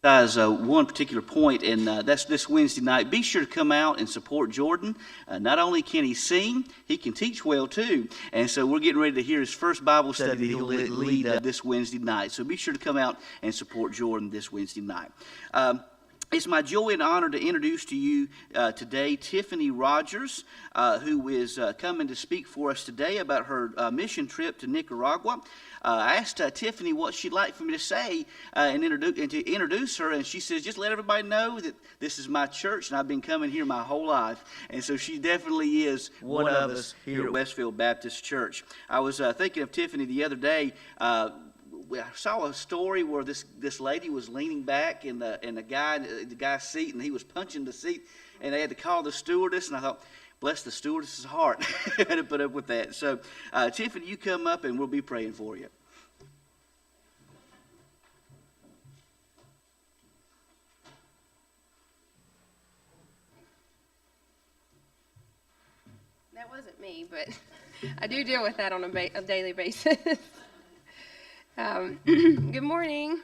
One particular point, and that's this Wednesday night. Be sure to come out and support Jordan. Not only can he sing, he can teach well too. And so we're getting ready to hear his first Bible study that he'll lead this Wednesday night. So be sure to come out and support Jordan this Wednesday night. It's my joy and honor to introduce to you today Tiffany Rogers, who is coming to speak for us today about her mission trip to Nicaragua. I asked Tiffany what she'd like for me to say and to introduce her, and she says, just let everybody know that this is my church, and I've been coming here my whole life. And so she definitely is one of us here at Westfield Baptist Church. I was thinking of Tiffany the other day. I saw a story where this lady was leaning back in the guy's seat, and he was punching the seat, and they had to call the stewardess. And I thought, bless the stewardess's heart, to put up with that. So, Tiffany, you come up, and we'll be praying for you. That wasn't me, but I do deal with that on a daily basis. Good morning.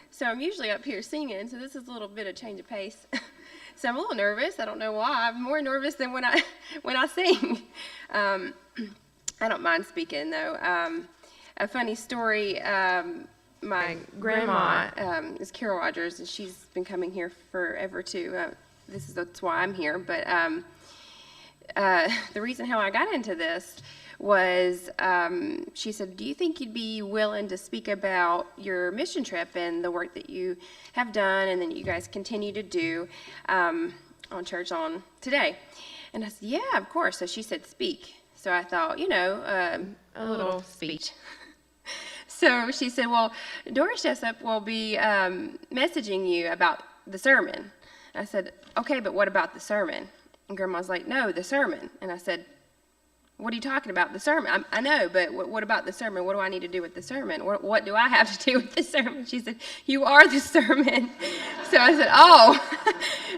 So I'm usually up here singing, so this is a little bit of change of pace. So I'm a little nervous. I don't know why. I'm more nervous than when I sing. I don't mind speaking though. A funny story. My grandma is Carol Rogers, and she's been coming here forever too. That's why I'm here. But the reason how I got into this was she said, do you think you'd be willing to speak about your mission trip and the work that you have done and then you guys continue to do on Church On today? And I said, yeah, of course. So she said, speak. So I thought, a little speech. So she said, well, Doris Jessup will be messaging you about the sermon. I said, okay, but what about the sermon? And Grandma's like, no, the sermon. And I said, what are you talking about? The sermon? I know, but what about the sermon? What do I need to do with the sermon? What do I have to do with the sermon? She said, you are the sermon. So I said, oh.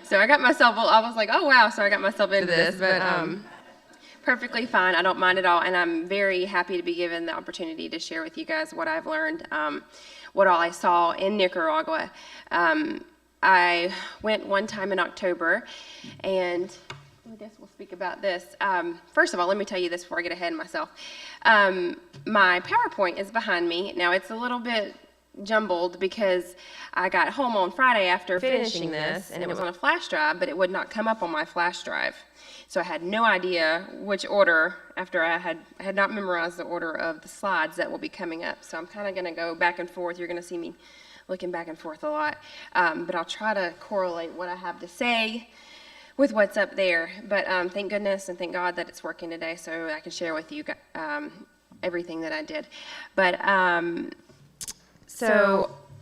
So I was like, oh, wow. So I got myself into this, but perfectly fine. I don't mind at all. And I'm very happy to be given the opportunity to share with you guys what I've learned, what all I saw in Nicaragua. I went one time in October, and I guess we'll speak about this. First of all, let me tell you this before I get ahead of myself. My PowerPoint is behind me. Now, it's a little bit jumbled because I got home on Friday after finishing this, and it was on a flash drive, but it would not come up on my flash drive. So I had no idea which order, after I had not memorized the order of the slides that will be coming up. So I'm kind of going to go back and forth. You're going to see me looking back and forth a lot. But I'll try to correlate what I have to say with what's up there. But thank goodness and thank God that it's working today so I can share with you everything that I did. But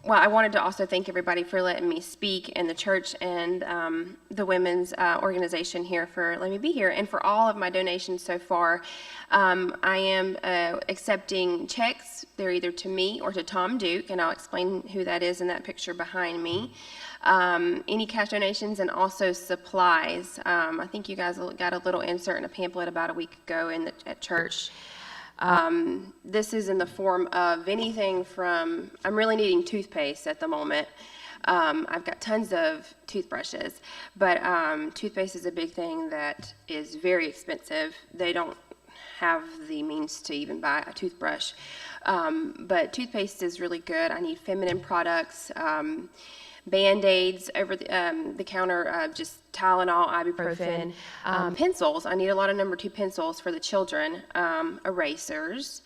well, I wanted to also thank everybody for letting me speak in the church and the women's organization here for letting me be here, and for all of my donations so far. I am accepting checks. They're either to me or to Tom Duke, and I'll explain who that is in that picture behind me. Any cash donations, and also supplies. I think you guys got a little insert in a pamphlet about a week ago at church. This is in the form of anything from, I'm really needing toothpaste at the moment. I've got tons of toothbrushes, but toothpaste is a big thing that is very expensive. They don't have the means to even buy a toothbrush, but toothpaste is really good. I need feminine products, Band-Aids, over the counter, just Tylenol, ibuprofen, pencils. I need a lot of number 2 pencils for the children, erasers.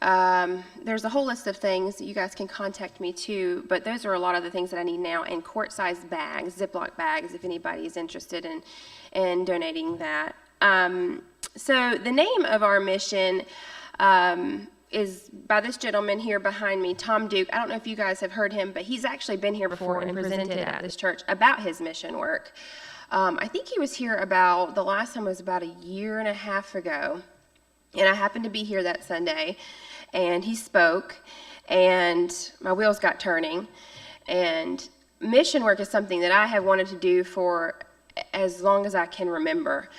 There's a whole list of things. You guys can contact me too, but those are a lot of the things that I need now, and quart-sized bags, Ziploc bags, if anybody is interested in donating that. So the name of our mission is by this gentleman here behind me, Tom Duke. I don't know if you guys have heard him, but he's actually been here before and presented at this church about his mission work. I think he was here the last time was about a year and a half ago, and I happened to be here that Sunday, and he spoke, and my wheels got turning. And mission work is something that I have wanted to do for as long as I can remember.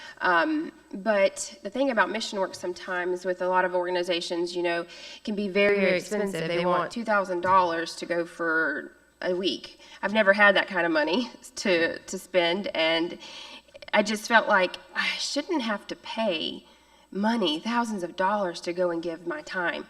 But the thing about mission work sometimes with a lot of organizations, can be very, very expensive. They want $2,000 to go for a week. I've never had that kind of money to spend, and I just felt like I shouldn't have to pay money, thousands of dollars, to go and give my time.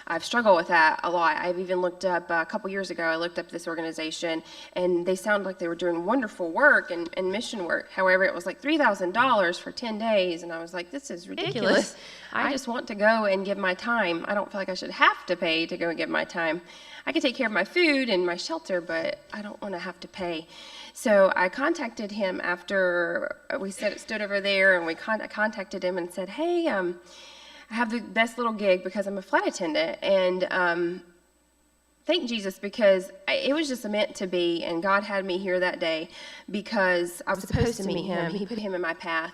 I've struggled with that a lot. I've even looked up, a couple years ago, I looked up this organization, and they sounded like they were doing wonderful work and mission work. However, it was like $3,000 for 10 days, and I was like, this is ridiculous. I just want to go and give my time. I don't feel like I should have to pay to go and give my time. I can take care of my food and my shelter, but I don't want to have to pay. So I contacted him after we stood over there, and I contacted him and said, hey, I have the best little gig because I'm a flight attendant, and thank Jesus, because it was just meant to be, and God had me here that day because I was supposed to meet him. He put him in my path,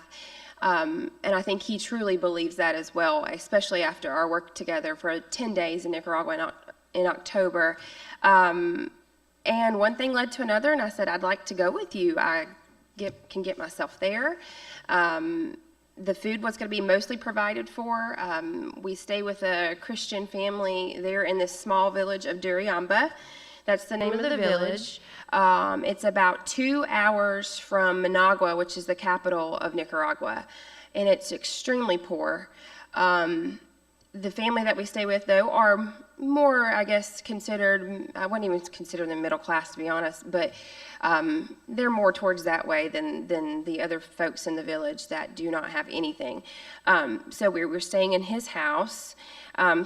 and I think he truly believes that as well, especially after our work together for 10 days in Nicaragua in October. And one thing led to another, and I said, I'd like to go with you. I can get myself there. The food was going to be mostly provided for. We stay with a Christian family there in this small village of Duriamba. That's the name of the village. It's about 2 hours from Managua, which is the capital of Nicaragua, and it's extremely poor. The family that we stay with, though, are more, I guess, considered, I wouldn't even consider them middle class, to be honest, but they're more towards that way than the other folks in the village that do not have anything. So we were staying in his house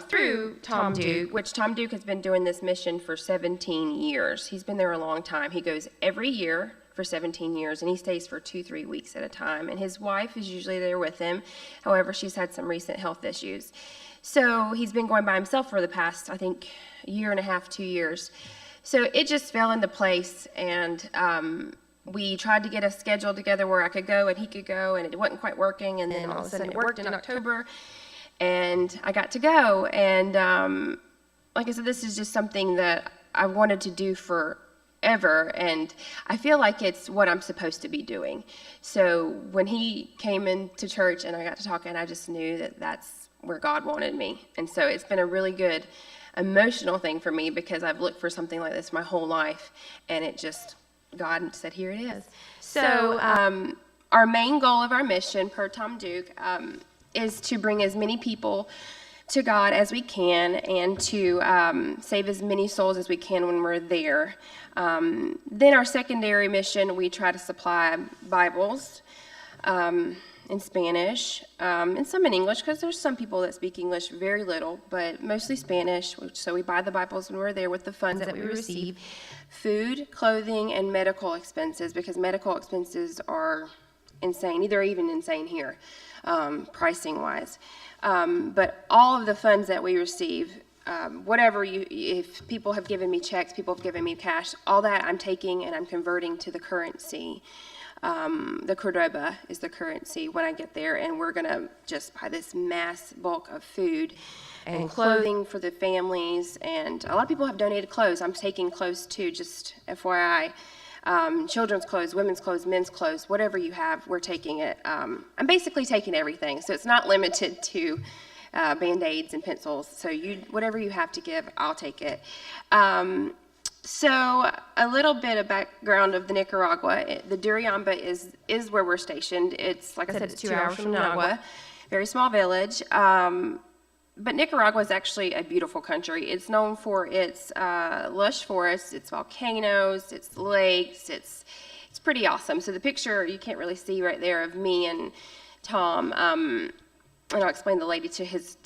through Tom Duke, which Tom Duke has been doing this mission for 17 years. He's been there a long time. He goes every year for 17 years, and he stays for 2-3 weeks at a time. And his wife is usually there with him. However, she's had some recent health issues. So he's been going by himself for the past, I think, 1.5 to 2 years. So it just fell into place, and we tried to get a schedule together where I could go and he could go, and it wasn't quite working. And then all of a sudden it worked in October, and I got to go. And like I said, this is just something that I wanted to do forever, and I feel like it's what I'm supposed to be doing. So when he came into church and I got to talking, I just knew that that's where God wanted me. And so it's been a really good emotional thing for me, because I've looked for something like this my whole life, and it just, God said, here it is. So our main goal of our mission, per Tom Duke, is to bring as many people to God as we can, and to save as many souls as we can when we're there. Then our secondary mission, we try to supply Bibles in Spanish, and some in English, because there's some people that speak English very little, but mostly Spanish. So we buy the Bibles when we're there with the funds that we receive. Food, clothing, and medical expenses, because medical expenses are insane. They're even insane here, pricing wise. But all of the funds that we receive, if people have given me checks, people have given me cash, all that I'm taking and I'm converting to the currency. The Cordoba is the currency when I get there, and we're going to just buy this mass bulk of food and clothing for the families. And a lot of people have donated clothes. I'm taking clothes too, just FYI. Children's clothes, women's clothes, men's clothes, whatever you have, we're taking it. I'm basically taking everything, so it's not limited to Band-Aids and pencils. So whatever you have to give, I'll take it. So a little bit of background of the Nicaragua. The Duriamba is where we're stationed. It's, like I said, it's 2 hours from Managua, very small village. But Nicaragua is actually a beautiful country. It's known for its lush forests, its volcanoes, its lakes. It's pretty awesome. So the picture you can't really see right there of me and Tom. And I'll explain the lady to his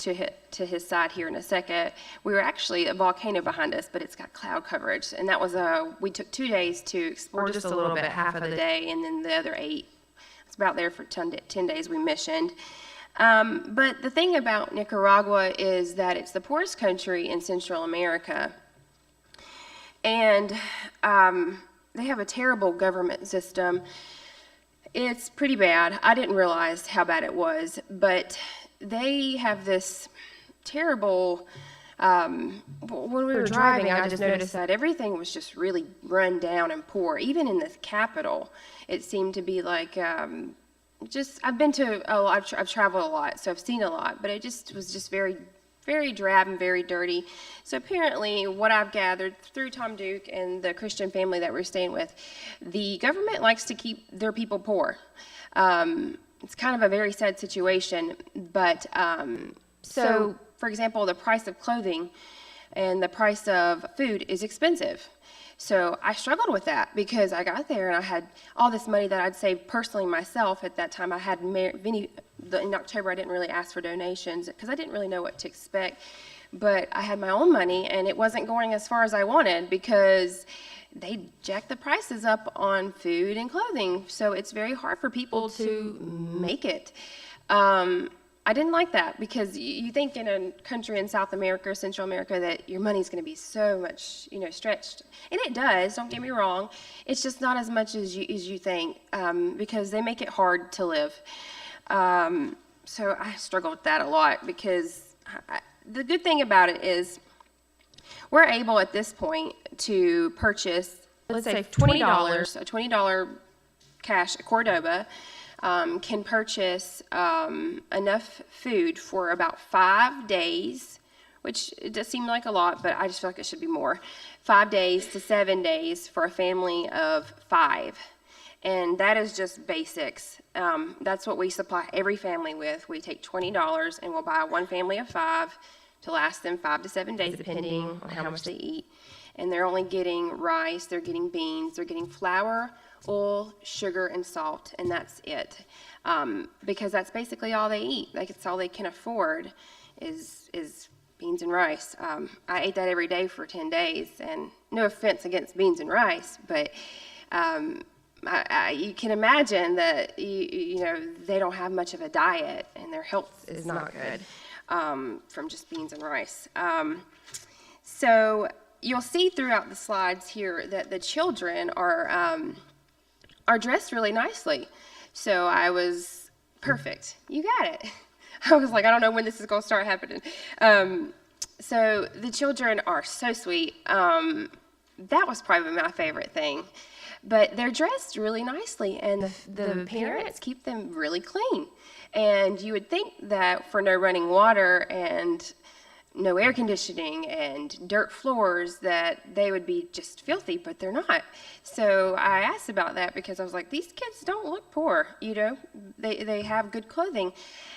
side here in a second. We were actually a volcano behind us, but it's got cloud coverage, and that was we took 2 days to explore just a little bit, half of the day, and then the other 8. It's about there for 10 days we missioned. But the thing about Nicaragua is that it's the poorest country in Central America, and they have a terrible government system. It's pretty bad. I didn't realize how bad it was, but they have this terrible, when we were driving, I just noticed that everything was just really run down and poor. Even in the capital, it seemed to be like, I've been to, I've traveled a lot, so I've seen a lot, but it just was just very, very drab and very dirty. So apparently, what I've gathered through Tom Duke and the Christian family that we're staying with, the government likes to keep their people poor. It's kind of a very sad situation, but so, for example, the price of clothing and the price of food is expensive. So I struggled with that because I got there and I had all this money that I'd saved personally myself. At that time, I had in October, I didn't really ask for donations because I didn't really know what to expect. But I had my own money, and it wasn't going as far as I wanted because they jacked the prices up on food and clothing. So it's very hard for people to make it. I didn't like that because you think in a country in South America or Central America that your money's going to be so much, stretched. And it does, don't get me wrong. It's just not as much as you think because they make it hard to live. So I struggle with that a lot because the good thing about it is we're able at this point to purchase, let's say $20, a $20 cash Cordoba. Can purchase enough food for about 5 days, which it does seem like a lot, but I just feel like it should be more. 5 days to 7 days for a family of 5. And that is just basics. That's what we supply every family with. We take $20 and we'll buy one family of 5 to last them 5 to 7 days, depending on how much they eat. And they're only getting rice, they're getting beans, they're getting flour, oil, sugar, and salt, and that's it. Because that's basically all they eat. Like, it's all they can afford is beans and rice. I ate that every day for 10 days, and no offense against beans and rice, but you can imagine that they don't have much of a diet, and their health is not good from just beans and rice. So you'll see throughout the slides here that the children are dressed really nicely. So I was perfect. You got it. I was like, I don't know when this is going to start happening. So the children are so sweet. That was probably my favorite thing. But they're dressed really nicely, and the parents keep them really clean. And you would think that for no running water and no air conditioning and dirt floors that they would be just filthy, but they're not. So I asked about that because I was like, these kids don't look poor, they have good clothing.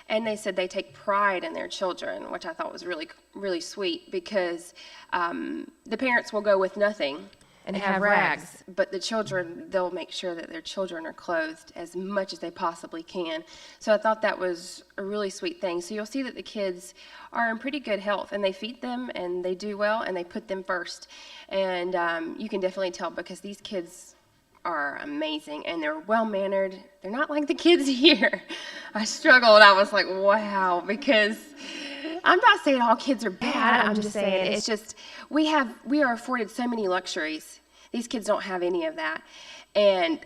And they said they take pride in their children, which I thought was really, really sweet because the parents will go with nothing and have rags, but the children, they'll make sure that their children are clothed as much as they possibly can. So I thought that was a really sweet thing. So you'll see that the kids are in pretty good health, and they feed them, and they do well, and they put them first. And you can definitely tell because these kids are amazing, and they're well-mannered. They're not like the kids here. I struggled. I was like, wow, because I'm not saying all kids are bad. I'm just saying it's just we are afforded so many luxuries. These kids don't have any of that, and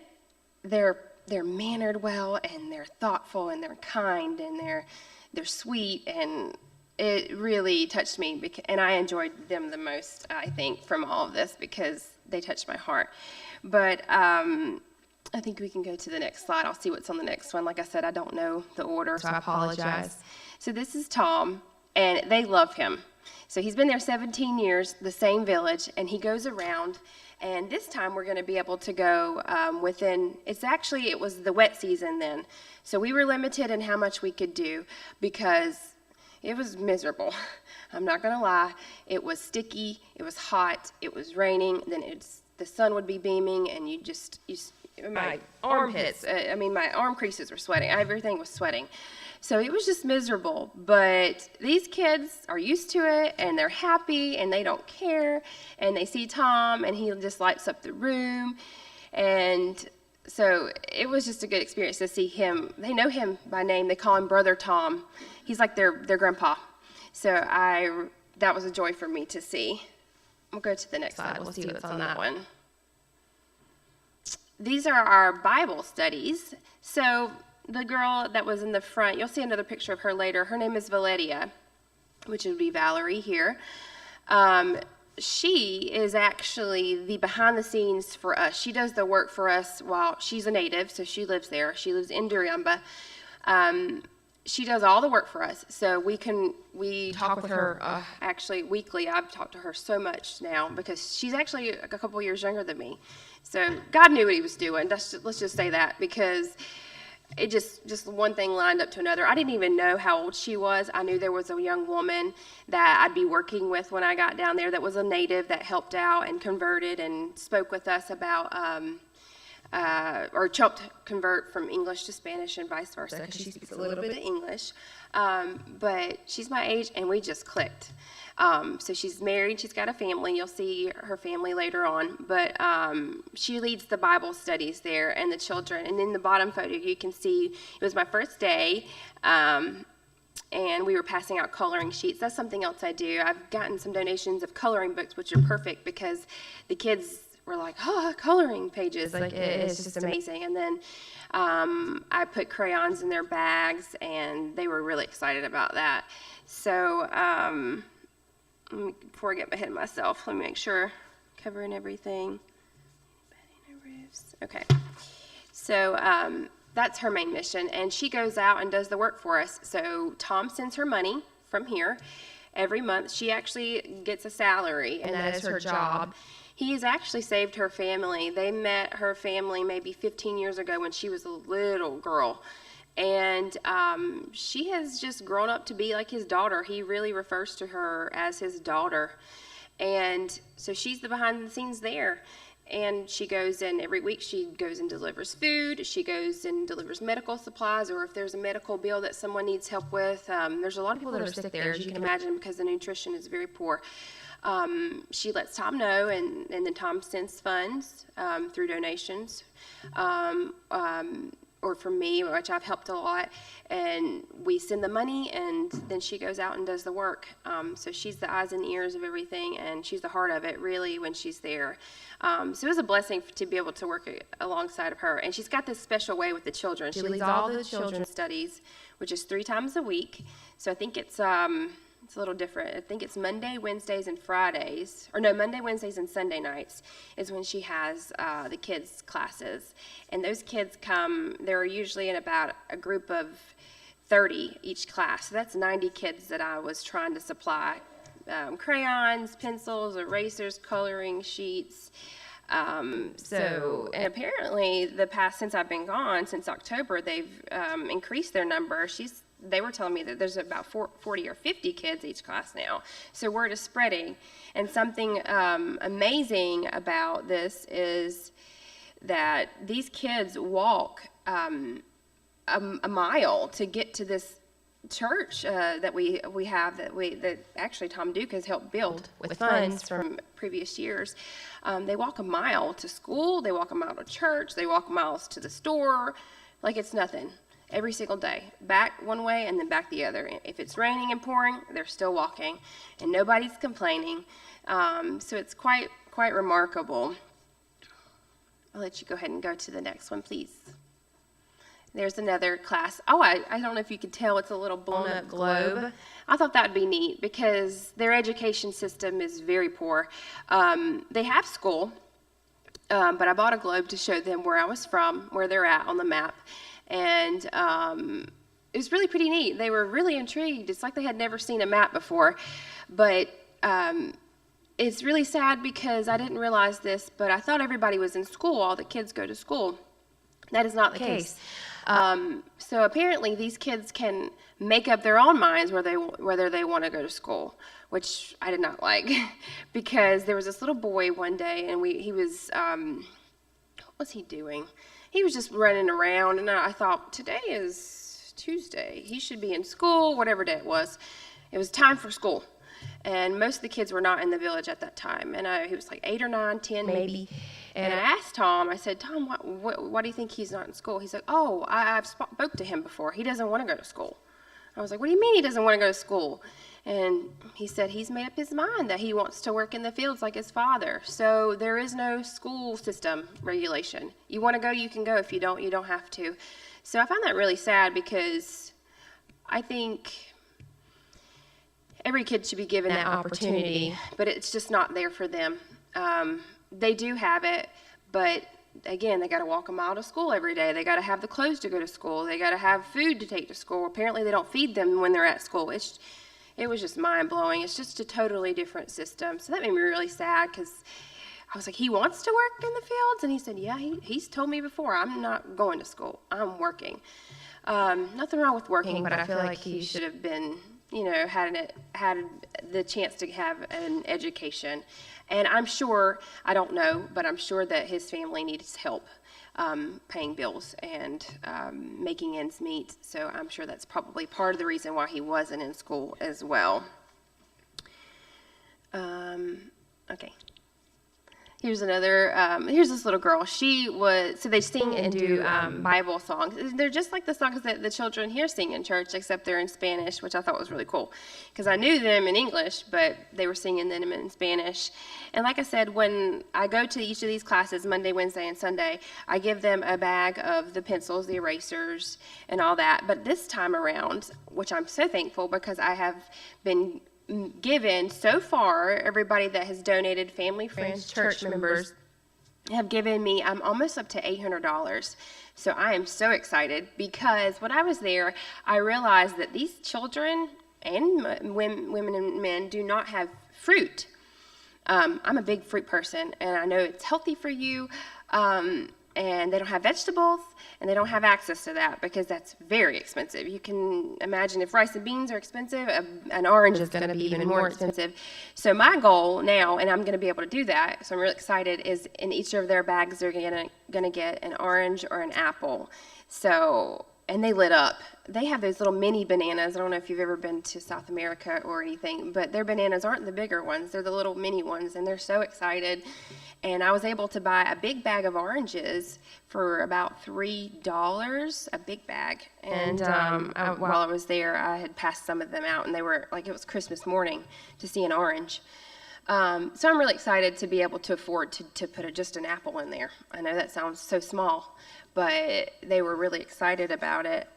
they're mannered well, and they're thoughtful, and they're kind, and they're sweet, and it really touched me. And I enjoyed them the most, I think, from all of this because they touched my heart. But I think we can go to the next slide. I'll see what's on the next one. Like I said, I don't know the order, so I apologize. So this is Tom. And they love him. So he's been there 17 years, the same village, and he goes around. And this time we're going to be able to go it was the wet season then. So we were limited in how much we could do because it was miserable. I'm not going to lie. It was sticky, it was hot, it was raining, then the sun would be beaming, and my armpits, my arm creases were sweating. Everything was sweating. So it was just miserable, but these kids are used to it, and they're happy, and they don't care, and they see Tom, and he just lights up the room, and so it was just a good experience to see him. They know him by name. They call him Brother Tom. He's like their grandpa. So that was a joy for me to see. We'll go to the next slide. We'll see what's on that one. These are our Bible studies. So the girl that was in the front, you'll see another picture of her later. Her name is Valeria, which would be Valerie here. She is actually the behind the scenes for us. She does the work for us while she's a native, so she lives there. She lives in Duriamba. she does all the work for us. So we Talk with her. actually weekly. I've talked to her so much now because she's actually a couple years younger than me. So God knew what he was doing. Let's just say that, because it just one thing lined up to another. I didn't even know how old she was. I knew there was a young woman that I'd be working with when I got down there that was a native that helped out and converted and spoke with us about or helped convert from English to Spanish and vice versa, because she speaks a little bit of English. But she's my age, and we just clicked. So she's married, she's got a family. You'll see her family later on. But she leads the Bible studies there and the children. And in the bottom photo, you can see it was my first day. And we were passing out coloring sheets. That's something else I do. I've gotten some donations of coloring books, which are perfect because the kids were like, oh, coloring pages. Like, it's just amazing. And then I put crayons in their bags, and they were really excited about that. So before I get ahead of myself, let me make sure covering everything. Okay. So that's her main mission, and she goes out and does the work for us. So Tom sends her money from here every month. She actually gets a salary, and that is her job. He has actually saved her family. They met her family maybe 15 years ago when she was a little girl. And she has just grown up to be like his daughter. He really refers to her as his daughter. And so she's the behind the scenes there. And she goes in every week. She goes and delivers food. She goes and delivers medical supplies, or if there's a medical bill that someone needs help with. There's a lot of people that are sick there, as you can imagine, because the nutrition is very poor. She lets Tom know, and then Tom sends funds through donations, or from me, which I've helped a lot, and we send the money, and then she goes out and does the work. So she's the eyes and ears of everything, and she's the heart of it, really, when she's there. So it was a blessing to be able to work alongside of her. And she's got this special way with the children. She leads all the children's studies, which is 3 times a week. So I think it's a little different. I think it's Monday, Wednesdays, and Fridays. Or no, Monday, Wednesdays, and Sunday nights is when she has the kids' classes. And those kids come, they're usually in about a group of 30 each class. So that's 90 kids that I was trying to supply. Crayons, pencils, erasers, coloring sheets. And apparently since I've been gone, since October, they've increased their number. They were telling me that there's about 40 or 50 kids each class now. So word is spreading. And something amazing about this is that these kids walk a mile to get to this church that we have that actually Tom Duke has helped build with funds from previous years. They walk a mile to school. They walk a mile to church. They walk miles to the store like it's nothing. Every single day, back one way and then back the other. If it's raining and pouring, they're still walking, and nobody's complaining. So it's quite remarkable. I'll let you go ahead and go to the next one, please. There's another class. Oh, I don't know if you could tell, it's a little blown up globe. I thought that would be neat because their education system is very poor. They have school, but I bought a globe to show them where I was from, where they're at on the map. And it was really pretty neat. They were really intrigued. It's like they had never seen a map before. But it's really sad because I didn't realize this, but I thought everybody was in school. All the kids go to school. That is not the case. So apparently these kids can make up their own minds whether they want to go to school, which I did not like. Because there was this little boy one day, and he was, what was he doing? He was just running around, and I thought, today is Tuesday. He should be in school, whatever day it was. It was time for school, and most of the kids were not in the village at that time. And he was like 8 or 9, 10 maybe. And I asked Tom, I said, Tom, why do you think he's not in school? He's like, oh, I've spoke to him before. He doesn't want to go to school. I was like, what do you mean he doesn't want to go to school? And he said he's made up his mind that he wants to work in the fields like his father. So there is no school system regulation. You want to go, you can go. If you don't, you don't have to. So I found that really sad because I think every kid should be given that opportunity, but it's just not there for them. They do have it, but again, they got to walk a mile to school every day. They got to have the clothes to go to school. They got to have food to take to school. Apparently, they don't feed them when they're at school. It was just mind-blowing. It's just a totally different system. So that made me really sad because I was like, he wants to work in the fields? And he said, yeah, he's told me before, I'm not going to school. I'm working. Nothing wrong with working, but I feel like he should have been, had the chance to have an education. And I'm sure, I don't know, but I'm sure that his family needs help paying bills and making ends meet. So I'm sure that's probably part of the reason why he wasn't in school as well. Okay. Here's this little girl. So they sing and do Bible songs. They're just like the songs that the children here sing in church, except they're in Spanish, which I thought was really cool. Because I knew them in English, but they were singing them in Spanish. And like I said, when I go to each of these classes, Monday, Wednesday, and Sunday, I give them a bag of the pencils, the erasers, and all that. But this time around, which I'm so thankful because I have been given so far, everybody that has donated, family, friends, church members, have given me, I'm almost up to $800. So I am so excited because when I was there, I realized that these children and women and men do not have fruit. I'm a big fruit person, and I know it's healthy for you, and they don't have vegetables, and they don't have access to that because that's very expensive. You can imagine if rice and beans are expensive, an orange is going to be even more expensive. So my goal now, and I'm going to be able to do that, so I'm really excited, is in each of their bags they're going to get an orange or an apple. So, and they lit up. They have those little mini bananas. I don't know if you've ever been to South America or anything, but their bananas aren't the bigger ones. They're the little mini ones, and they're so excited. And I was able to buy a big bag of oranges for about $3, a big bag. And while I was there, I had passed some of them out, and they were like, it was Christmas morning to see an orange. So I'm really excited to be able to afford to put just an apple in there. I know that sounds so small, but they were really excited about it.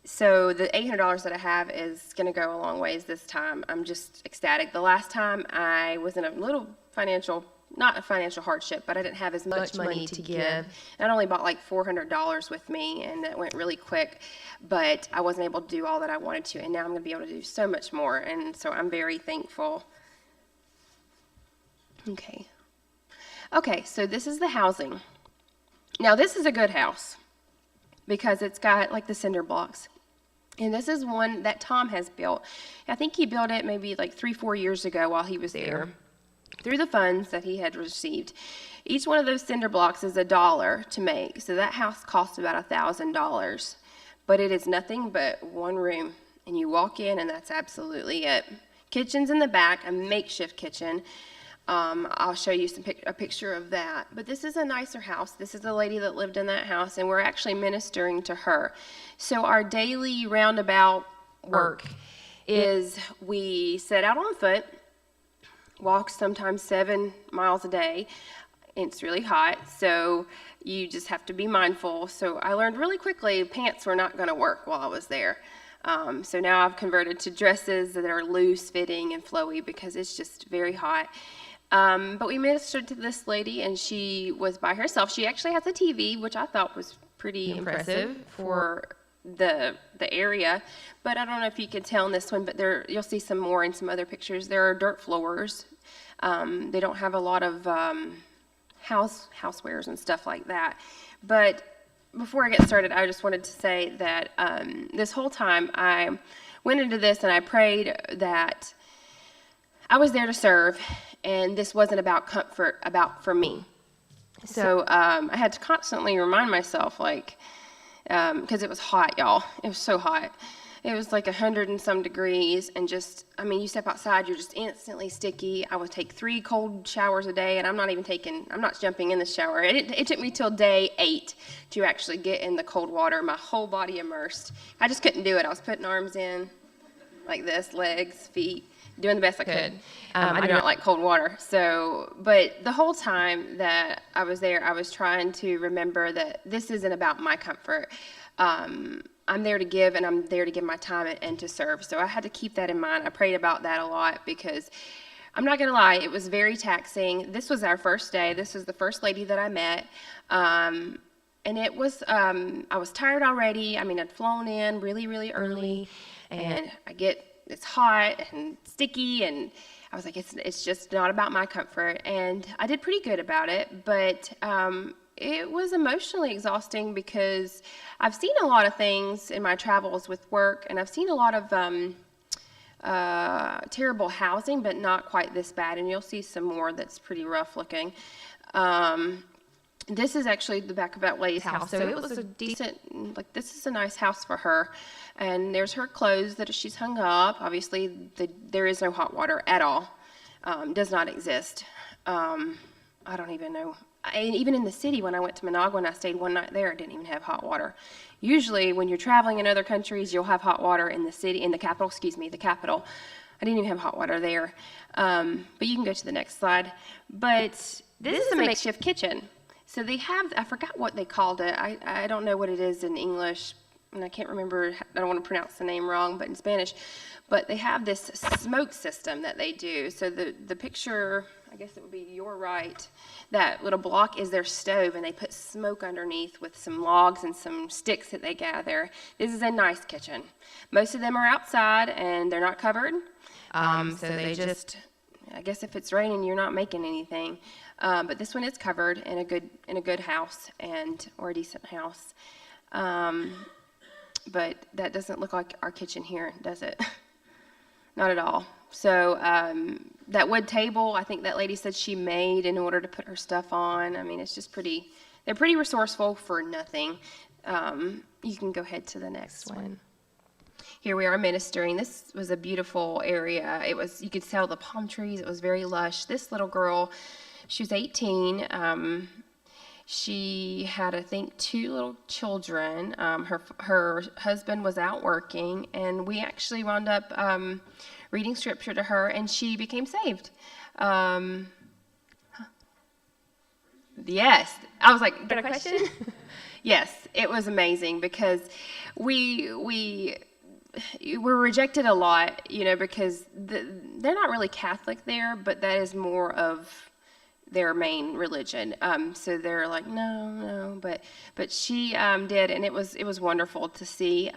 So the $800 that I have is going to go a long ways this time. I'm just ecstatic. The last time I was in a little not a financial hardship, but I didn't have as much money to give. And I only bought like $400 with me, and it went really quick, but I wasn't able to do all that I wanted to, and now I'm going to be able to do so much more, and so I'm very thankful. Okay, so this is the housing. Now this is a good house because it's got like the cinder blocks. And this is one that Tom has built. I think he built it maybe like 3-4 years ago while he was there through the funds that he had received. Each one of those cinder blocks is $1 to make. So that house costs about $1,000. But it is nothing but one room. And you walk in and that's absolutely it. Kitchen's in the back, a makeshift kitchen. I'll show you a picture of that. But this is a nicer house. This is a lady that lived in that house, and we're actually ministering to her. So our daily roundabout work is we set out on foot, walk sometimes 7 miles a day. It's really hot, so you just have to be mindful. So I learned really quickly pants were not going to work while I was there. So now I've converted to dresses that are loose fitting and flowy because it's just very hot. But we ministered to this lady, and she was by herself. She actually has a TV, which I thought was pretty impressive for the area. But I don't know if you can tell in this one, but you'll see some more in some other pictures. There are dirt floors. They don't have a lot of housewares and stuff like that. But before I get started, I just wanted to say that this whole time I went into this and I prayed that I was there to serve, and this wasn't about comfort, for me. So I had to constantly remind myself, because it was hot, y'all. It was so hot. It was like 100 and some degrees, and you step outside, you're just instantly sticky. I would take 3 cold showers a day, and I'm not jumping in the shower. It took me till day 8 to actually get in the cold water, my whole body immersed. I just couldn't do it. I was putting arms in like this, legs, feet, doing the best I could. I do not like cold water. But the whole time that I was there, I was trying to remember that this isn't about my comfort. I'm there to give, and I'm there to give my time and to serve. So I had to keep that in mind. I prayed about that a lot because I'm not gonna lie, it was very taxing. This was our first day. This was the first lady that I met. And it was, I was tired already. I mean, I'd flown in really, really early, and it's hot and sticky, and I was like, it's just not about my comfort. And I did pretty good about it, but it was emotionally exhausting because I've seen a lot of things in my travels with work, and I've seen a lot of terrible housing, but not quite this bad. And you'll see some more that's pretty rough looking. This is actually the back of that lady's house, so it was a decent, like, this is a nice house for her. And there's her clothes that she's hung up. Obviously, there is no hot water at all. Does not exist. I don't even know. And even in the city, when I went to Managua and I stayed one night there, I didn't even have hot water. Usually, when you're traveling in other countries, you'll have hot water in the city, in the capital, the capital. I didn't even have hot water there. But you can go to the next slide. But this is a makeshift kitchen. So they have, I forgot what they called it. I don't know what it is in English, and I can't remember, I don't want to pronounce the name wrong, but in Spanish. But they have this smoke system that they do. So the picture, I guess it would be your right, that little block is their stove, and they put smoke underneath with some logs and some sticks that they gather. This is a nice kitchen. Most of them are outside, and they're not covered. So they just, I guess if it's raining, you're not making anything. But this one is covered in a good house or a decent house. But that doesn't look like our kitchen here, does it? Not at all. So that wood table, I think that lady said she made in order to put her stuff on. I mean, it's just they're pretty resourceful for nothing. You can go ahead to the next one. Here we are ministering. This was a beautiful area. You could tell the palm trees. It was very lush. This little girl, she was 18. She had, I think, 2 little children. Her husband was out working, and we actually wound up reading scripture to her, and she became saved. Yes. I was like, got a question? Yes, it was amazing because we were rejected a lot, because they're not really Catholic there, but that is more of their main religion. So they're like, no, but she did, and it was wonderful to see.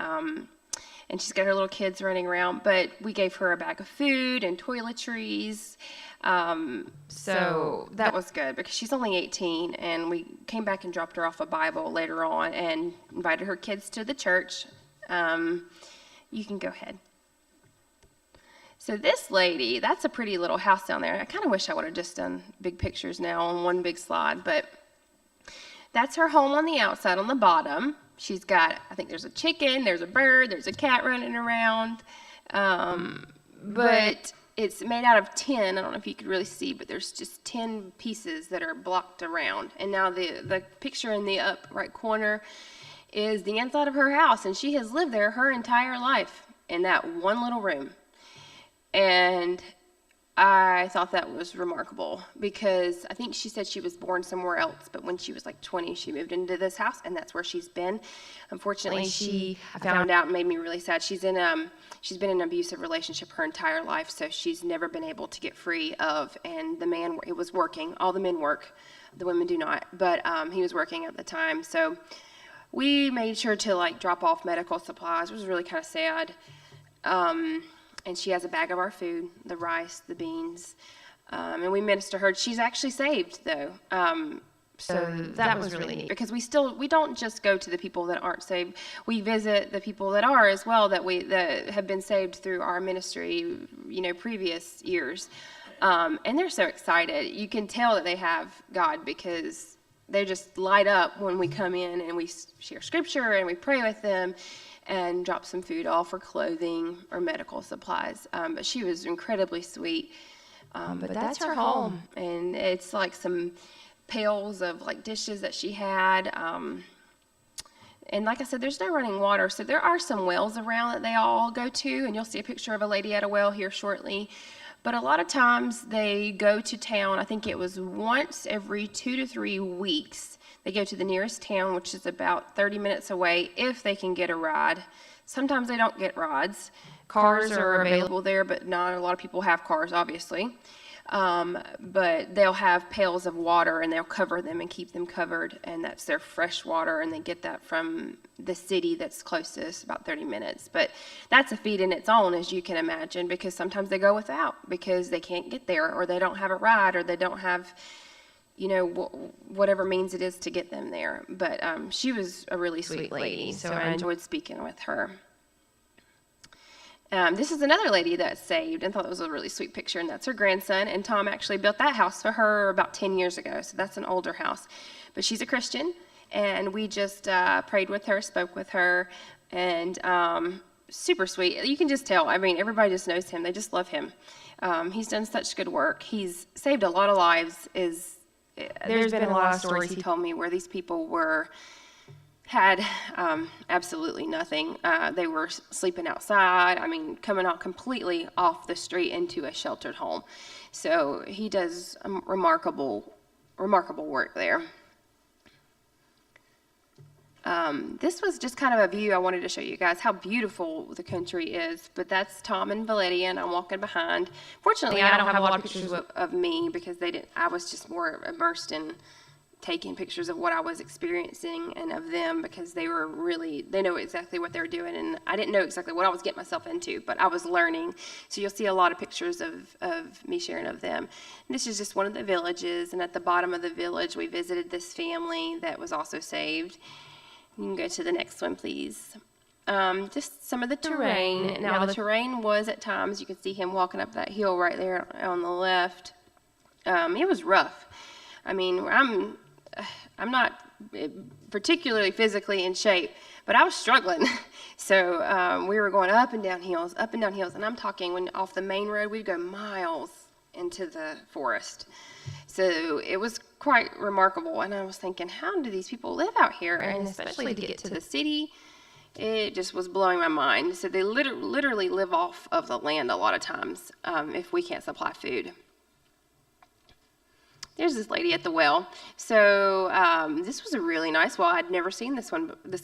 And she's got her little kids running around, but we gave her a bag of food and toiletries. So that was good because she's only 18, and we came back and dropped her off a Bible later on and invited her kids to the church. You can go ahead. So this lady, that's a pretty little house down there. I kind of wish I would have just done big pictures now on one big slide, but that's her home on the outside on the bottom. She's got, I think there's a chicken, there's a bird, there's a cat running around, but it's made out of tin. I don't know if you could really see, but there's just 10 pieces that are blocked around. And now the picture in the up right corner is the inside of her house, and she has lived there her entire life in that one little room. And I thought that was remarkable because I think she said she was born somewhere else, but when she was like 20, she moved into this house, and that's where she's been. Unfortunately, I found out, and made me really sad. She's been in an abusive relationship her entire life, so she's never been able to get free of. And the man, it was working. All the men work, the women do not. But he was working at the time, so we made sure to drop off medical supplies. It was really kind of sad. And she has a bag of our food, the rice, the beans, and we minister her. She's actually saved, though. So that was really neat because we don't just go to the people that aren't saved. We visit the people that are as well that have been saved through our ministry, previous years. And they're so excited. You can tell that they have God because they just light up when we come in and we share scripture and we pray with them and drop some food off for clothing or medical supplies. But she was incredibly sweet. But that's her home. And it's like some pails of dishes that she had. And like I said, there's no running water. So there are some wells around that they all go to. And you'll see a picture of a lady at a well here shortly. But a lot of times they go to town. I think it was once every 2 to 3 weeks. They go to the nearest town, which is about 30 minutes away, if they can get a ride. Sometimes they don't get rides. Cars are available there, but not a lot of people have cars, obviously. But they'll have pails of water and they'll cover them and keep them covered, and that's their fresh water, and they get that from the city that's closest, about 30 minutes. But that's a feat in its own, as you can imagine, because sometimes they go without because they can't get there, or they don't have a ride, or they don't have, whatever means it is to get them there. But she was a really sweet lady, so I enjoyed speaking with her. This is another lady that's saved, and thought it was a really sweet picture, and that's her grandson. And Tom actually built that house for her about 10 years ago, so that's an older house. But she's a Christian, and we just prayed with her, spoke with her, and super sweet. You can just tell. I mean, everybody just knows him. They just love him. He's done such good work. He's saved a lot of lives. There's been a lot of stories he told me where these people had absolutely nothing. They were sleeping outside. I mean, coming out completely off the street into a sheltered home. So he does remarkable work there. This was just kind of a view I wanted to show you guys how beautiful the country is. But that's Tom and Valeria, and I'm walking behind. Fortunately, I don't have a lot of pictures of me because I was just more immersed in taking pictures of what I was experiencing and of them, because they know exactly what they're doing, and I didn't know exactly what I was getting myself into, but I was learning. So you'll see a lot of pictures of me sharing of them. And this is just one of the villages, and at the bottom of the village we visited this family that was also saved. You can go to the next one, please. Just some of the terrain. Now the terrain was at times, you can see him walking up that hill right there on the left. It was rough. I mean, I'm not particularly physically in shape, but I was struggling. So we were going up and down hills, and I'm talking when off the main road, we'd go miles into the forest. So it was quite remarkable, and I was thinking, how do these people live out here? And especially to get to the city, it just was blowing my mind. So they literally live off of the land a lot of times if we can't supply food. There's this lady at the well. So this was a really nice well. I'd never seen this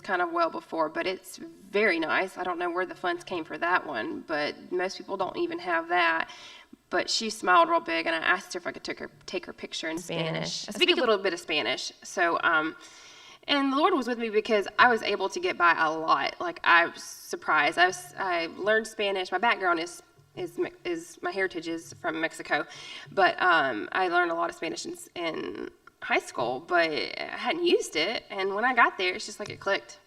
kind of well before, but it's very nice. I don't know where the funds came for that one, but most people don't even have that. But she smiled real big, and I asked her if I could take her picture in Spanish. I speak a little bit of Spanish. So, and the Lord was with me because I was able to get by a lot. Like, I was surprised. I learned Spanish. My background is my heritage is from Mexico, but I learned a lot of Spanish in high school, but I hadn't used it, and when I got there, it's just like it clicked.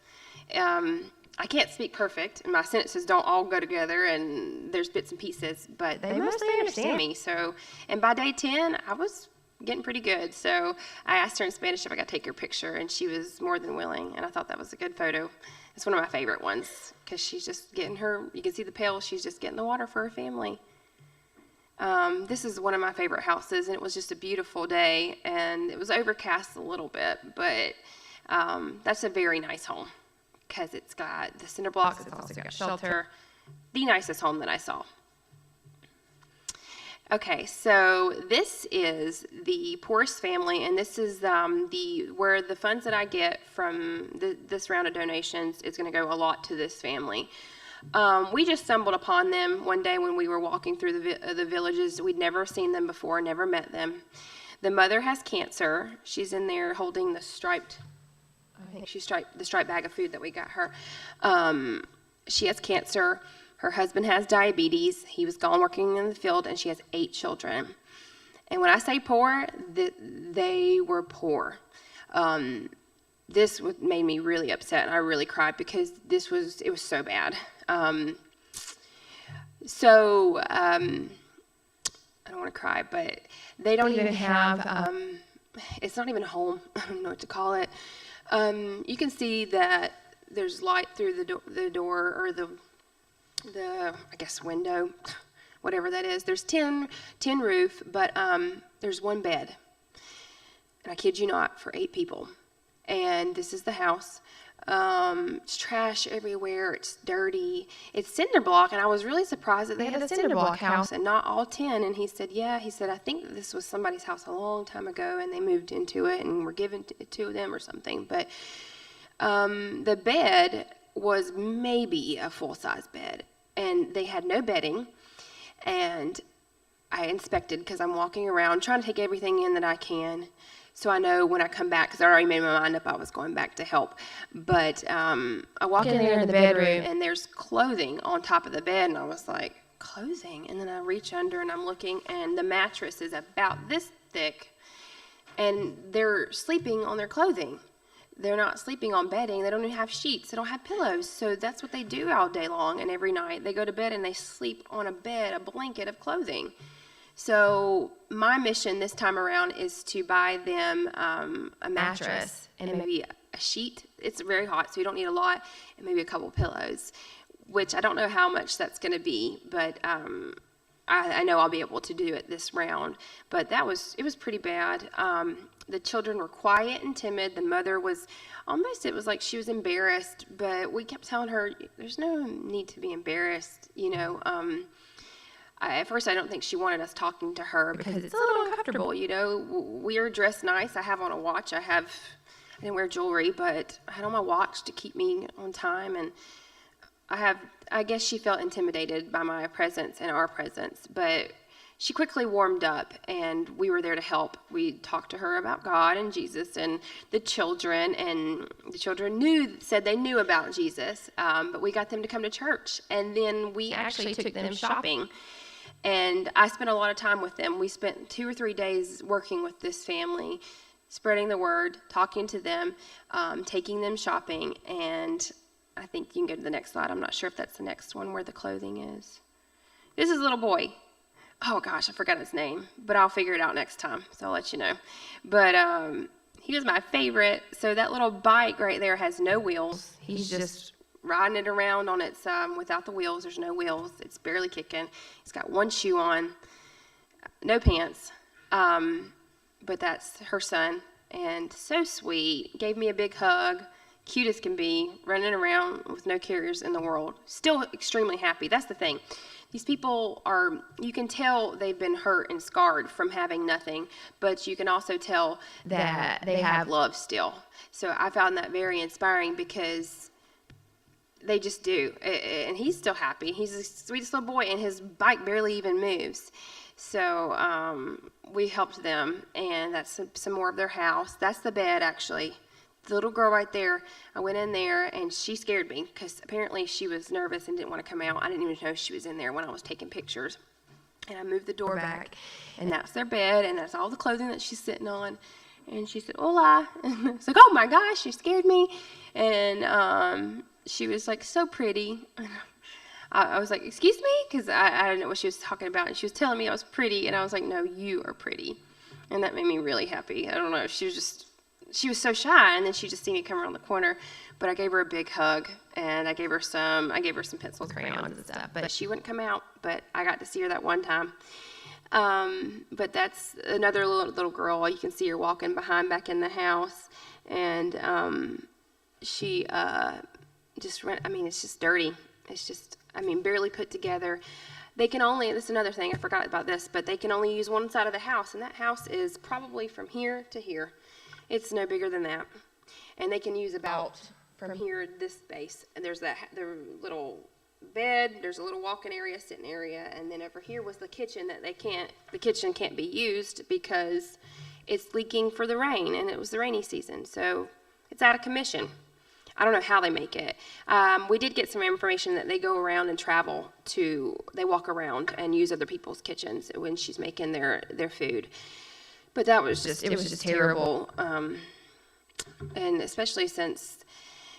I can't speak perfect, and my sentences don't all go together, and there's bits and pieces, but they mostly understand me. So, and by day 10, I was getting pretty good. So I asked her in Spanish if I could take her picture, and she was more than willing, and I thought that was a good photo. It's one of my favorite ones because she's just getting you can see the pail, she's just getting the water for her family. This is one of my favorite houses, and it was just a beautiful day, and it was overcast a little bit, but that's a very nice home because it's got the cinder blocks, it's also got shelter. The nicest home that I saw. Okay, so this is the poorest family, and this is where the funds that I get from this round of donations is going to go a lot to this family. We just stumbled upon them one day when we were walking through the villages. We'd never seen them before, never met them. The mother has cancer. She's in there holding the striped bag of food that we got her. She has cancer. Her husband has diabetes. He was gone working in the field, and she has 8 children. And when I say poor, they were poor. This made me really upset, and I really cried because it was so bad. I don't want to cry, but they don't even have, it's not even a home. I don't know what to call it. You can see that there's light through the door or the I guess window, whatever that is. There's tin roof, but there's one bed. And I kid you not, for 8 people. And this is the house. It's trash everywhere. It's dirty. It's cinder block, and I was really surprised that they had a cinder block house and not all tin. And he said, I think this was somebody's house a long time ago, and they moved into it and were given it to them or something. But the bed was maybe a full-size bed, and they had no bedding. And I inspected because I'm walking around trying to take everything in that I can. So I know when I come back, because I already made my mind up I was going back to help. But I walk in there in the bedroom, and there's clothing on top of the bed, and I was like, clothing? And then I reach under, and I'm looking, and the mattress is about this thick, and they're sleeping on their clothing. They're not sleeping on bedding. They don't even have sheets. They don't have pillows. So that's what they do all day long and every night. They go to bed, and they sleep on a bed, a blanket of clothing. So my mission this time around is to buy them a mattress and maybe a sheet. It's very hot, so you don't need a lot, and maybe a couple pillows, which I don't know how much that's going to be, but I know I'll be able to do it this round. But it was pretty bad. The children were quiet and timid. The mother was it was like she was embarrassed, but we kept telling her, there's no need to be embarrassed, at first, I don't think she wanted us talking to her because it's a little uncomfortable, We are dressed nice. I have on a watch. I didn't wear jewelry, but I had on my watch to keep me on time. And I guess she felt intimidated by my presence and our presence. But she quickly warmed up, and we were there to help. We talked to her about God and Jesus and the children. And the children said they knew about Jesus, but we got them to come to church. And then we actually took them shopping. And I spent a lot of time with them. We spent 2 or 3 days working with this family, spreading the word, talking to them, taking them shopping. And I think you can go to the next slide. I'm not sure if that's the next one where the clothing is. This is a little boy. Oh, gosh, I forgot his name. But I'll figure it out next time, so I'll let you know. But he was my favorite. So that little bike right there has no wheels. He's just riding it around on its without the wheels. There's no wheels. It's barely kicking. He's got one shoe on, no pants. But that's her son, and so sweet. Gave me a big hug, cute as can be, running around with no carriers in the world. Still extremely happy. That's the thing. These people you can tell they've been hurt and scarred from having nothing, but you can also tell that they have love still. So I found that very inspiring because they just do. And he's still happy. He's the sweetest little boy, and his bike barely even moves. So we helped them, and that's some more of their house. That's the bed, actually. The little girl right there, I went in there, and she scared me because apparently she was nervous and didn't want to come out. I didn't even know she was in there when I was taking pictures. And I moved the door back, and that's their bed, and that's all the clothing that she's sitting on. And she said, hola. And I was like, oh my gosh, you scared me. And she was like so pretty. I was like, excuse me? Because I didn't know what she was talking about. And she was telling me I was pretty. And I was like, no, you are pretty. And that made me really happy. I don't know. She was so shy. And then she just seen me come around the corner. But I gave her a big hug. And I gave her some pencils, crayons, and stuff. But she wouldn't come out. But I got to see her that one time. But that's another little girl. You can see her walking behind back in the house. And she just ran. I mean, it's just dirty. It's just, barely put together. This is another thing, I forgot about this, but they can only use one side of the house, and that house is probably from here to here. It's no bigger than that. And they can use about from here to this space. And there's their little bed, there's a little walk-in area, sitting area, and then over here was the kitchen the kitchen can't be used because it's leaking for the rain, and it was the rainy season, so it's out of commission. I don't know how they make it. We did get some information that they go around and they walk around and use other people's kitchens when she's making their food. But it was just terrible. And especially since,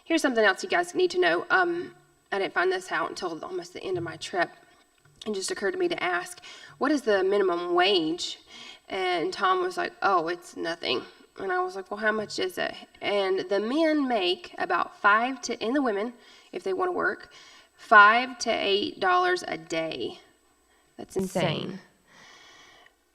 here's something else you guys need to know. I didn't find this out until almost the end of my trip. It just occurred to me to ask, what is the minimum wage? And Tom was like, oh, it's nothing. And I was like, well, how much is it? And the men make about and the women, if they want to work, $5 to $8 a day. That's insane.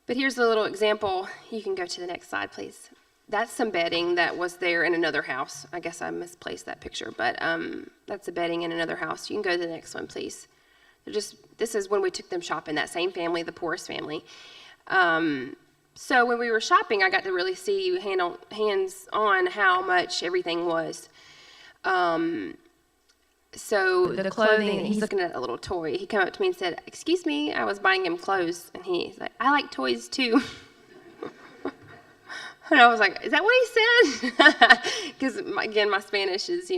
But here's a little example. You can go to the next slide, please. That's some bedding that was there in another house. I guess I misplaced that picture, but that's the bedding in another house. You can go to the next one, please. This is when we took them shopping, that same family, the poorest family. So when we were shopping, I got to really see hands-on how much everything was. So the clothing, he's looking at a little toy. He came up to me and said, "Excuse me," I was buying him clothes. And he's like, "I like toys too." And I was like, "Is that what he said?" Because, again, my Spanish is,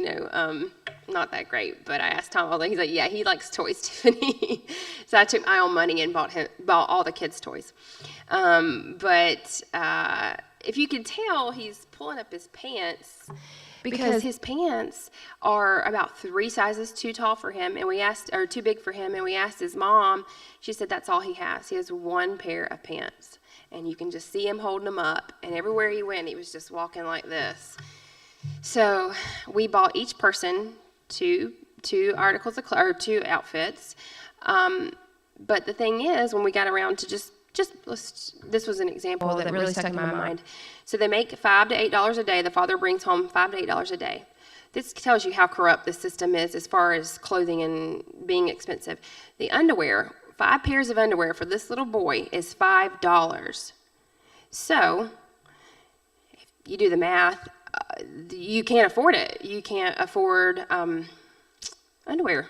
not that great. But I asked Tom, he's like, "Yeah, he likes toys, Tiffany." So I took my own money and bought all the kids' toys. But if you can tell, he's pulling up his pants because his pants are about 3 sizes too tall for him, or too big for him. And we asked his mom. She said that's all he has. He has 1 pair of pants. And you can just see him holding them up. And everywhere he went, he was just walking like this. So we bought each person two articles of clothes, or 2 outfits. But the thing is, when we got around to this was an example that really stuck in my mind. So they make $5 to $8 a day. The father brings home $5 to $8 a day. This tells you how corrupt the system is as far as clothing and being expensive. The underwear, 5 pairs of underwear for this little boy is $5. So if you do the math, you can't afford it. You can't afford underwear.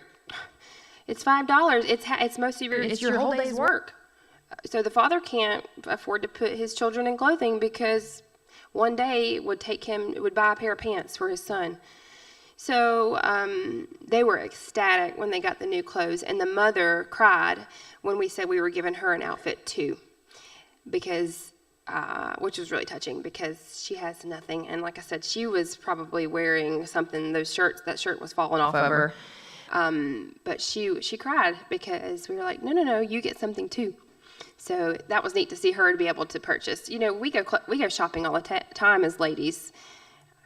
It's $5. It's most of your whole day's work. So the father can't afford to put his children in clothing because one day it would buy a pair of pants for his son. So they were ecstatic when they got the new clothes, and the mother cried when we said we were giving her an outfit too, because which was really touching because she has nothing. And like I said, she was probably wearing something. That shirt was falling off of her. But she cried because we were like, no, you get something too. So that was neat to see her to be able to purchase. We go shopping all the time as ladies.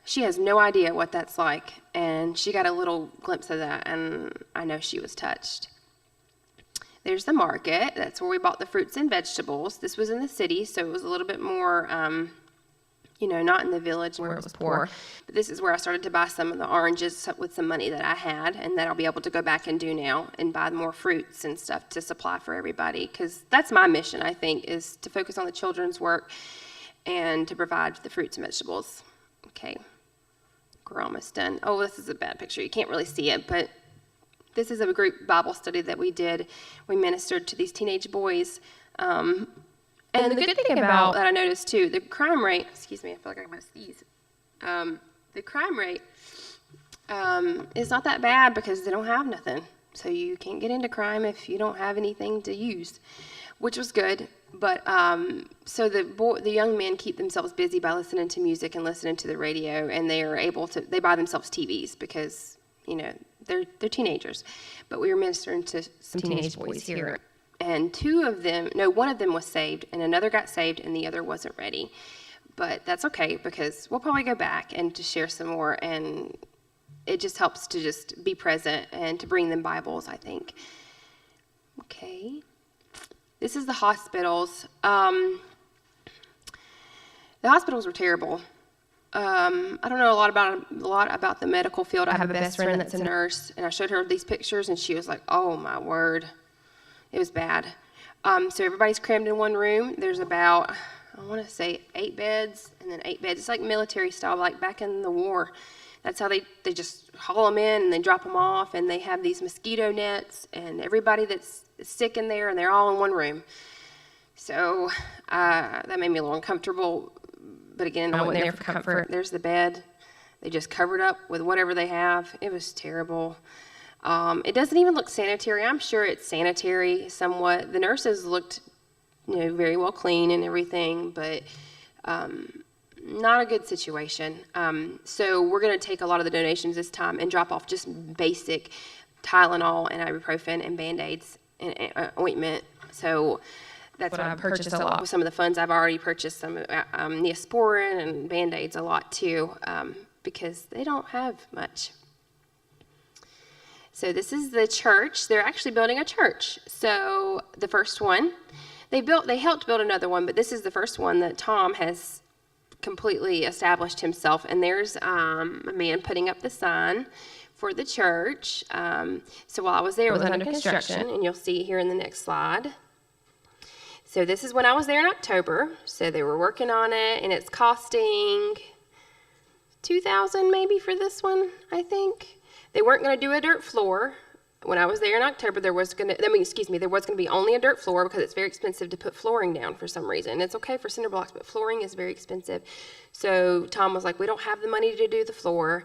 She has no idea what that's like, and she got a little glimpse of that, and I know she was touched. There's the market. That's where we bought the fruits and vegetables. This was in the city, so it was a little bit more, not in the village where it was poor. But this is where I started to buy some of the oranges with some money that I had, and that I'll be able to go back and do now and buy more fruits and stuff to supply for everybody, because that's my mission, I think, is to focus on the children's work and to provide the fruits and vegetables. Okay. We're almost done. Oh, this is a bad picture. You can't really see it, but this is a group Bible study that we did. We ministered to these teenage boys. And the good thing about that I noticed too, the crime rate, excuse me, I feel like I'm going to sneeze. The crime rate is not that bad because they don't have nothing. So you can't get into crime if you don't have anything to use, which was good. But so the young men keep themselves busy by listening to music and listening to the radio, and they buy themselves TVs because they're teenagers. But we were ministering to some teenage boys here, and one of them was saved, and another got saved, and the other wasn't ready. But that's okay because we'll probably go back and to share some more, and it just helps to just be present and to bring them Bibles, I think. Okay. This is the hospitals. The hospitals were terrible. I don't know a lot about the medical field. I have a best friend that's a nurse, and I showed her these pictures, and she was like, "Oh my word, it was bad." So everybody's crammed in one room. There's about, I want to say 8 beds, and then 8 beds. It's like military style, like back in the war. That's how they just haul them in and they drop them off, and they have these mosquito nets, and everybody that's sick in there, and they're all in one room. So that made me a little uncomfortable. But again, I went there for comfort. There's the bed. They just covered up with whatever they have. It was terrible. It doesn't even look sanitary. I'm sure it's sanitary somewhat. The nurses looked, very well clean and everything, but not a good situation. So we're going to take a lot of the donations this time and drop off just basic Tylenol and ibuprofen and Band-Aids and ointment. So that's what I've purchased a lot. With some of the funds I've already purchased some Neosporin and Band-Aids a lot too, because they don't have much. So this is the church. They're actually building a church. So the first one, they helped build another one, but this is the first one that Tom has completely established himself. And there's a man putting up the sign for the church. So while I was there, it was under construction, and you'll see here in the next slide. So this is when I was there in October. So they were working on it, and it's costing $2,000 maybe for this one, I think. They weren't going to do a dirt floor. When I was there in October, there was going to be only a dirt floor because it's very expensive to put flooring down for some reason. It's okay for cinder blocks, but flooring is very expensive. So Tom was like, we don't have the money to do the floor.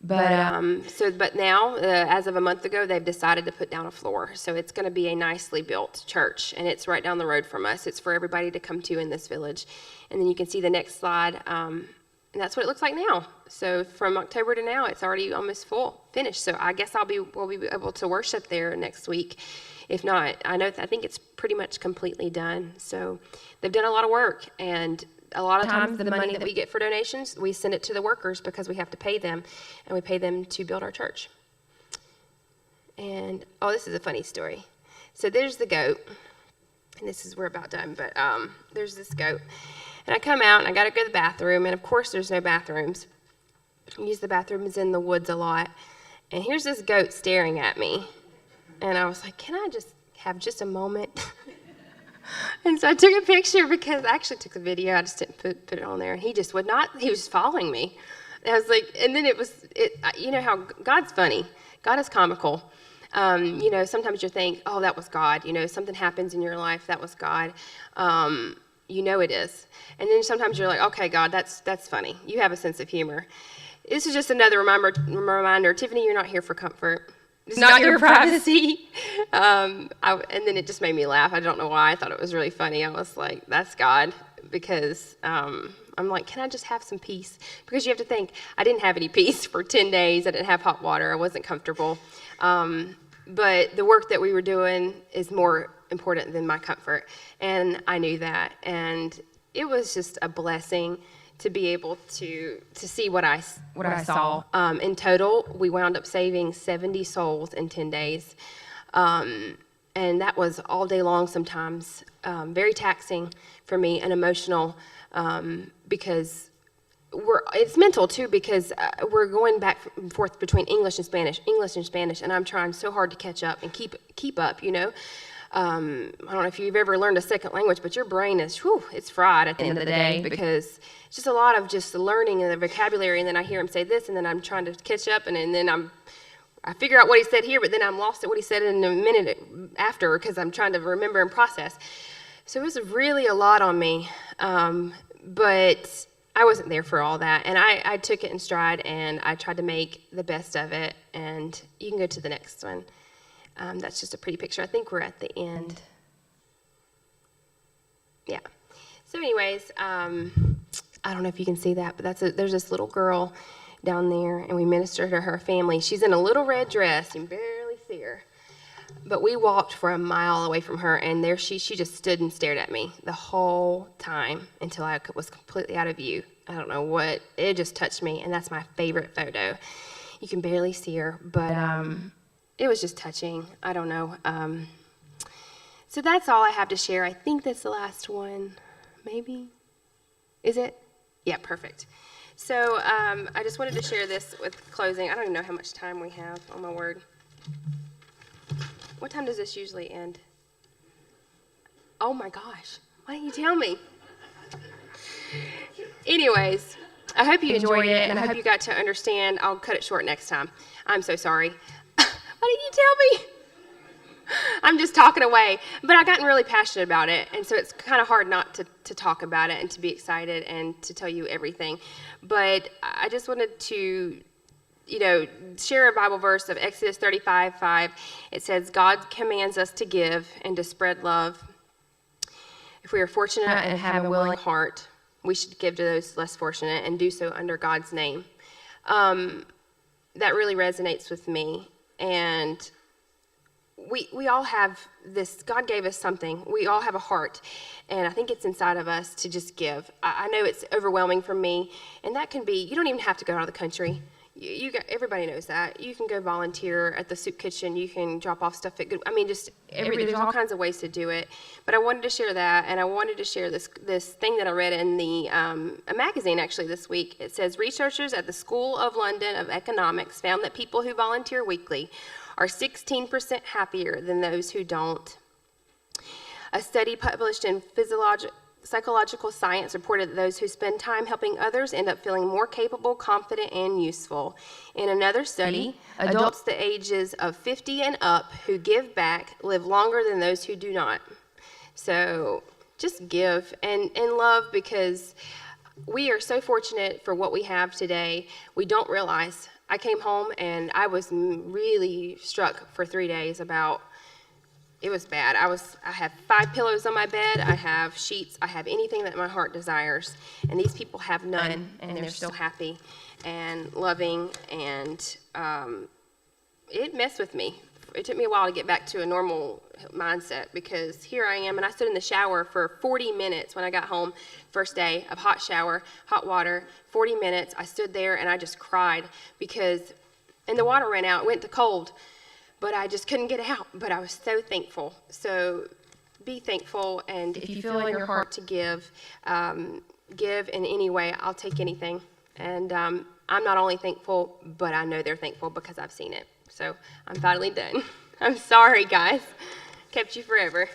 But now, as of a month ago, they've decided to put down a floor. So it's going to be a nicely built church, and it's right down the road from us. It's for everybody to come to in this village. And then you can see the next slide. And that's what it looks like now. So from October to now, it's already almost finished. So I guess we'll be able to worship there next week. If not, I think it's pretty much completely done. So they've done a lot of work, and a lot of times the money that we get for donations, we send it to the workers because we have to pay them, and we pay them to build our church. And this is a funny story. So there's the goat, and we're about done, but there's this goat. And I come out, and I got to go to the bathroom, and of course there's no bathrooms. I use the bathrooms in the woods a lot. And here's this goat staring at me. And I was like, can I just have just a moment? And so I took a picture because I actually took a video. I just didn't put it on there. And he just would not. He was following me. And I was like, and then you know how God's funny. God is comical. Sometimes you think, oh, that was God. Something happens in your life, that was God. It is. And then sometimes you're like, okay, God, that's funny. You have a sense of humor. This is just another reminder. Tiffany, you're not here for comfort. It's not your privacy. And then it just made me laugh. I don't know why. I thought it was really funny. I was like, that's God. Because I'm like, can I just have some peace? Because you have to think, I didn't have any peace for 10 days. I didn't have hot water. I wasn't comfortable. But the work that we were doing is more important than my comfort, and I knew that, and it was just a blessing to be able to see what I saw. In total, we wound up saving 70 souls in 10 days, and that was all day long sometimes, very taxing for me and emotional, because it's mental too, because we're going back and forth between English and Spanish, and I'm trying so hard to catch up and keep up, I don't know if you've ever learned a second language, but your brain is, it's fried at the end of the day, because it's just a lot of just learning and the vocabulary, and then I hear him say this, and then I'm trying to catch up, and then I figure out what he said here, but then I'm lost at what he said in a minute after, because I'm trying to remember and process. So it was really a lot on me, but I wasn't there for all that, and I took it in stride, and I tried to make the best of it, and you can go to the next one. That's just a pretty picture. I think we're at the end. Yeah. So anyways, I don't know if you can see that, but there's this little girl down there, and we minister to her family. She's in a little red dress. You can barely see her. But we walked for a mile away from her, and there she just stood and stared at me the whole time until I was completely out of view. I don't know what. It just touched me, and that's my favorite photo. You can barely see her, but it was just touching. I don't know. So that's all I have to share. I think that's the last one. Maybe? Is it? Yeah, perfect. So I just wanted to share this with closing. I don't even know how much time we have, oh my word. What time does this usually end? Oh my gosh, why didn't you tell me? Anyways, I hope you enjoyed it, and I hope you got to understand. I'll cut it short next time. I'm so sorry. Why didn't you tell me? I'm just talking away, but I've gotten really passionate about it, and so it's kind of hard not to talk about it and to be excited and to tell you everything. But I just wanted to, share a Bible verse of Exodus 35:5. It says, God commands us to give and to spread love. If we are fortunate and have a willing heart, we should give to those less fortunate and do so under God's name. That really resonates with me, and we all have this. God gave us something. We all have a heart, and I think it's inside of us to just give. I know it's overwhelming for me, and that can be, you don't even have to go out of the country. Everybody knows that. You can go volunteer at the soup kitchen. You can drop off stuff at there's all kinds of ways to do it. But I wanted to share that, and I wanted to share this thing that I read in a magazine actually this week. It says, researchers at the School of London of Economics found that people who volunteer weekly are 16% happier than those who don't. A study published in Psychological science reported that those who spend time helping others end up feeling more capable, confident, and useful. In another study, adults the ages of 50 and up who give back live longer than those who do not. So just give and love, because we are so fortunate for what we have today. We don't realize. I came home and I was really struck for 3 days about, it was bad. I have 5 pillows on my bed. I have sheets. I have anything that my heart desires. And these people have none, and they're still happy and loving. And it messed with me. It took me a while to get back to a normal mindset, because here I am, and I stood in the shower for 40 minutes when I got home, first day of hot shower, hot water, 40 minutes. I stood there and I just cried and the water ran out. It went to cold, but I just couldn't get out. But I was so thankful. So be thankful, and if you feel in your heart to give in any way. I'll take anything. And I'm not only thankful, but I know they're thankful because I've seen it. So I'm finally done. I'm sorry, guys. Kept you forever.